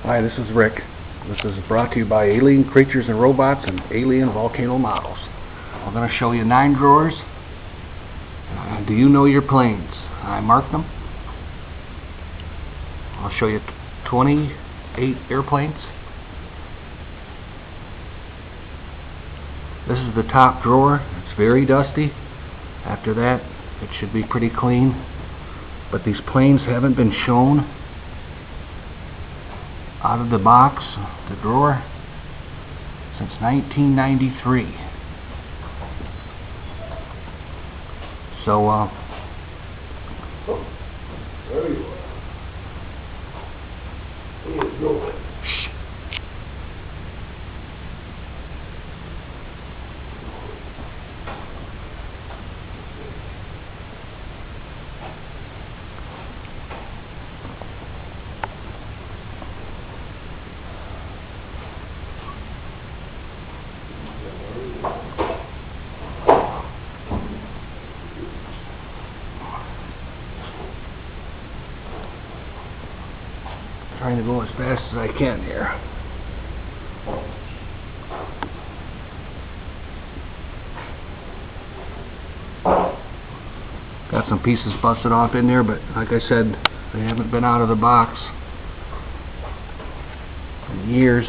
Hi, this is Rick. This is brought to you by Alien Creatures and Robots and Alien Volcano Models. I'm going to show you 9 drawers. Do you know your planes? I marked them. I'll show you 28 airplanes. This is the top drawer. It's very dusty. After that, it should be pretty clean. But these planes haven't been shown out of the box, the drawer, since 1993. So, Oh, there you are. Where you going? trying to go as fast as I can here. Got some pieces busted off in there, but like I said, they haven't been out of the box in years.